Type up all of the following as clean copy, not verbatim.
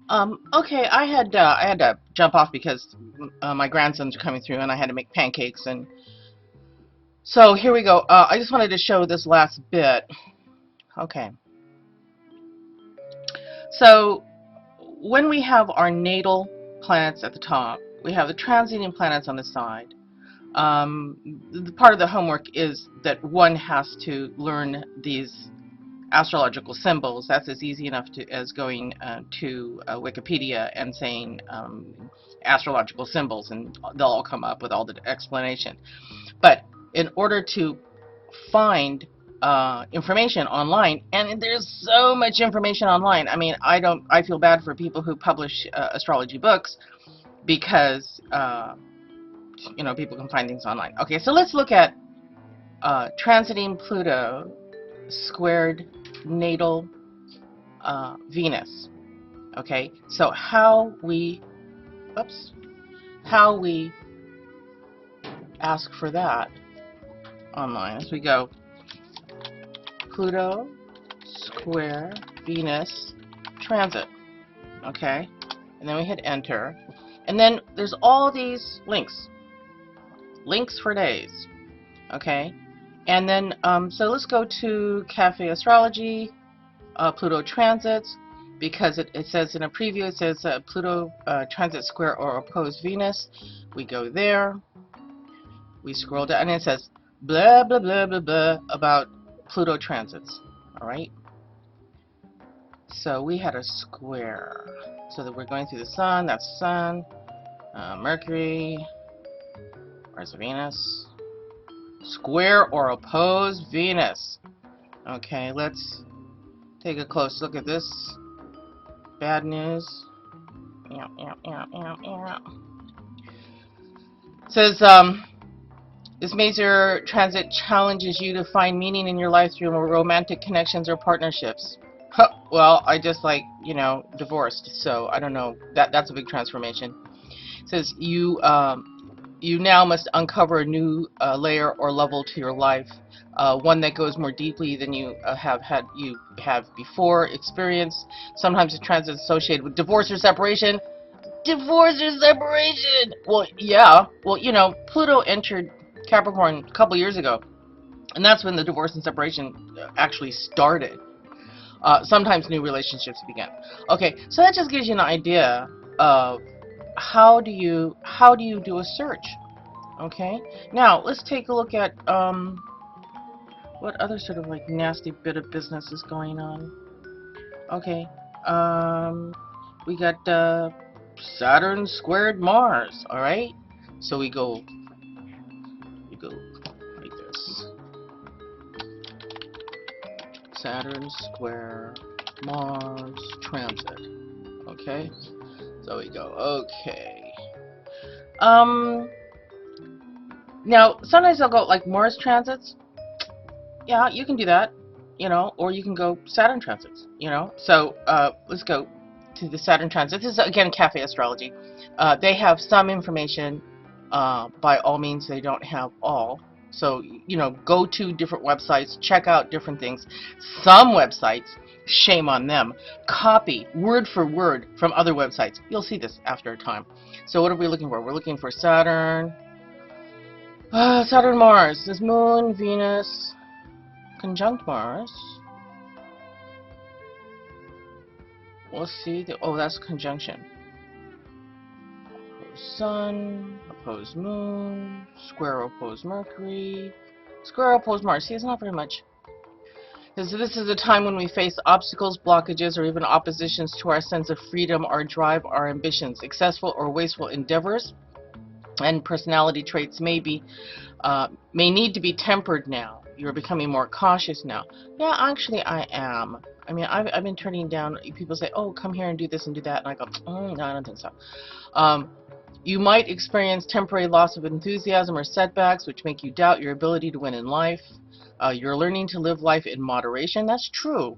Okay, I had to jump off because my grandsons are coming through, and I had to make pancakes, and so here we go. I just wanted to show this last bit. Okay, so when we have our natal planets at the top, we have the transiting planets on the side. The part of the homework is that one has to learn these astrological symbols. That's as easy enough as going to Wikipedia and saying astrological symbols, and they'll all come up with all the explanation. But in order to find information online, and there's so much information online. I mean, I feel bad for people who publish astrology books because people can find things online. Okay, so let's look at transiting Pluto squared natal Venus. Okay, so how we ask for that online as we go Pluto square Venus transit. Okay, and then we hit enter, and then there's all these links for days. Okay, and then so let's go to Cafe Astrology, Pluto transits, because it says in a preview, it says Pluto transit square or opposed Venus. We go there, we scroll down, and it says blah blah blah blah blah about Pluto transits. All right, so we had a square, so that we're going through the Sun. That's Sun, Mercury. Where's Venus? Square or opposed Venus. Okay, let's take a close look at this. Bad news. It says this major transit challenges you to find meaning in your life through romantic connections or partnerships. Huh, well, I just divorced, so I don't know. That's a big transformation. It says you now must uncover a new layer or level to your life, one that goes more deeply than you have before experienced. Sometimes the transit is associated with divorce or separation. Divorce or separation. Well, yeah. Well, Pluto entered Capricorn a couple years ago, and that's when the divorce and separation actually started. Sometimes new relationships begin. Okay, so that just gives you an idea of how do you do a search. Okay, now let's take a look at what other sort of nasty bit of business is going on. Okay, we got Saturn squared Mars. All right, so we go like this. Saturn square Mars transit. Okay, so we go. Okay. Now sometimes I'll go like Mars transits. Yeah, you can do that, or you can go Saturn transits, So let's go to the Saturn transit. This is again Cafe Astrology. They have some information. By all means, they don't have all. So go to different websites, check out different things. Some websites, shame on them, copy word for word from other websites. You'll see this after a time. So what are we looking for? We're looking for Saturn. Saturn Mars. This Moon, Venus, conjunct Mars. We'll see. That's conjunction. Opposed Sun, opposed Moon, square opposed Mercury, square opposed Mars. See, it's not very much. This is a time when we face obstacles, blockages, or even oppositions to our sense of freedom, our drive, our ambitions. Successful or wasteful endeavors and personality traits may need to be tempered now. You're becoming more cautious now. Yeah, actually I am. I mean, I've been turning down, people say, oh, come here and do this and do that, and I go, no, I don't think so. You might experience temporary loss of enthusiasm or setbacks, which make you doubt your ability to win in life. You're learning to live life in moderation. That's true.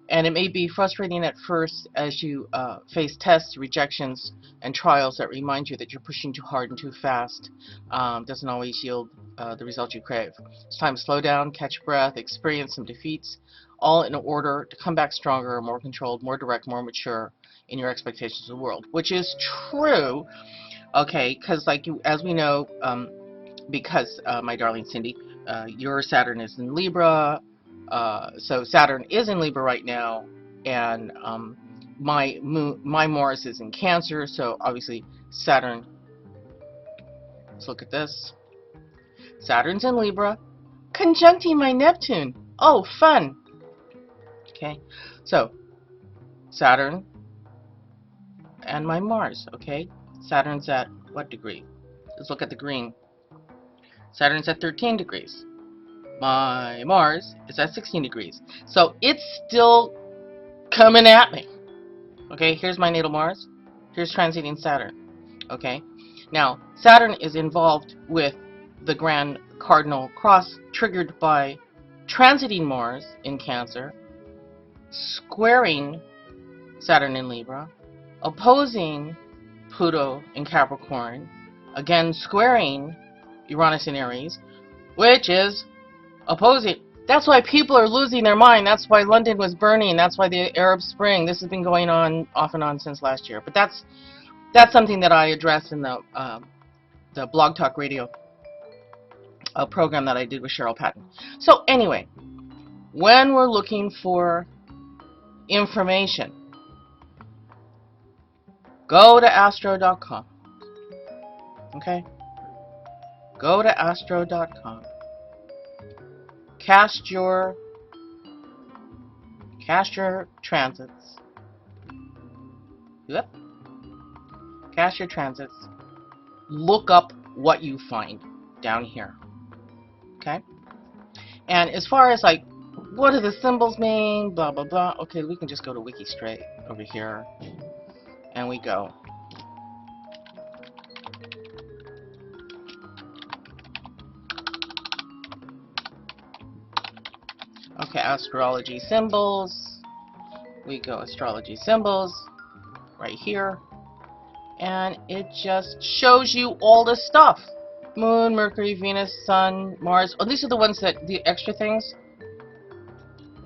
And it may be frustrating at first as you face tests, rejections, and trials that remind you that you're pushing too hard and too fast. Doesn't always yield the result you crave. It's time to slow down, catch your breath, experience some defeats, all in order to come back stronger, more controlled, more direct, more mature in your expectations of the world, which is true, okay, because like you, as we know, because my darling Cindy, your Saturn is in Libra, so Saturn is in Libra right now, and my Mars is in Cancer, so obviously Saturn. Let's look at this. Saturn's in Libra, conjuncting my Neptune. Oh, fun. Okay, so Saturn and my Mars. Okay, Saturn's at what degree? Let's look at the green. Saturn's at 13 degrees. My Mars is at 16 degrees. So it's still coming at me. Okay, here's my natal Mars. Here's transiting Saturn. Okay, now Saturn is involved with the grand cardinal cross triggered by transiting Mars in Cancer, squaring Saturn in Libra, opposing Pluto in Capricorn, again squaring Uranus in Aries, which is opposing. That's why people are losing their mind. That's why London was burning. That's why the Arab Spring. This has been going on off and on since last year. But that's something that I address in the Blog Talk Radio program that I did with Cheryl Patton. So anyway, when we're looking for information, go to astro.com. Okay? Go to astro.com. Cast your transits. Yep. Cast your transits. Look up what you find down here. Okay? And as far as like, what do the symbols mean? Blah, blah, blah. Okay, we can just go to Wiki Straight over here. And we go. Okay, astrology symbols. We go astrology symbols right here. And it just shows you all the stuff. Moon, Mercury, Venus, Sun, Mars. Oh, these are the ones that, the extra things.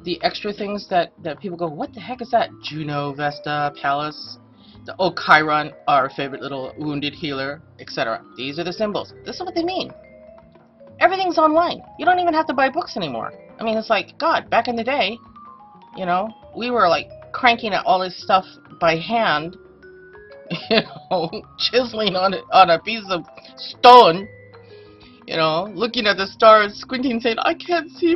The extra things that people go, what the heck is that? Juno, Vesta, Pallas, oh, Chiron, our favorite little wounded healer, etc. These are the symbols. This is what they mean. Everything's online. You don't even have to buy books anymore. I mean, it's like, God, back in the day, you know, we were like cranking out all this stuff by hand, you know, chiseling on a piece of stone, you know, looking at the stars, squinting, saying, I can't see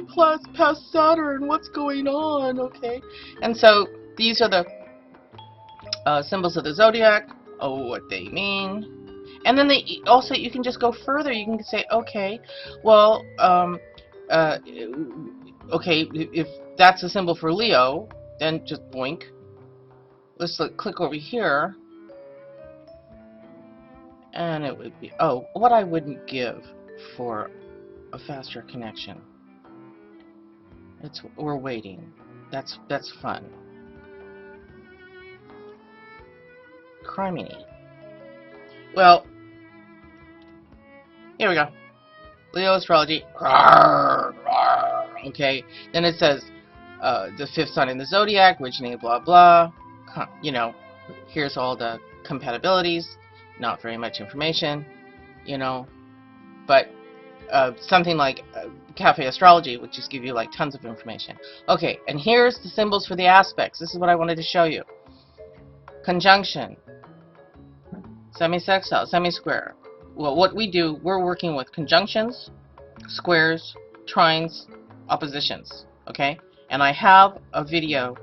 past Saturn, what's going on, okay? And so these are the symbols of the zodiac, what they mean. And then they also, you can just go further. You can say, okay, well, okay, if that's a symbol for Leo, then just boink. Let's click over here. And it would be, oh, what I wouldn't give for a faster connection. We're waiting. That's fun. Criminy. Well, here we go. Leo astrology. Okay. Then it says the fifth sign in the zodiac, originating blah blah. You know, here's all the compatibilities. Not very much information, you know, but something like Cafe Astrology would just give you like tons of information. Okay, and here's the symbols for the aspects. This is what I wanted to show you. Conjunction, semi-sextile, semi-square. Well, what we do, we're working with conjunctions, squares, trines, oppositions, okay? And I have a video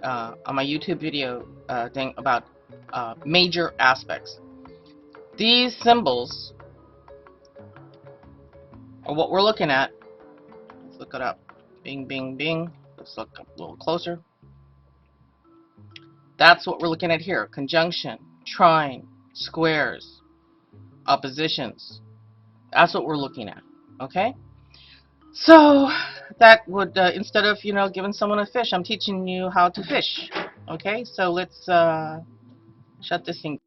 on my YouTube video thing about major aspects. These symbols are what we're looking at. Let's look it up. Bing, bing, bing. Let's look up a little closer. That's what we're looking at here. Conjunction, trine, squares, oppositions. That's what we're looking at. Okay? So that would, instead of, you know, giving someone a fish, I'm teaching you how to fish. Okay? So let's shut this thing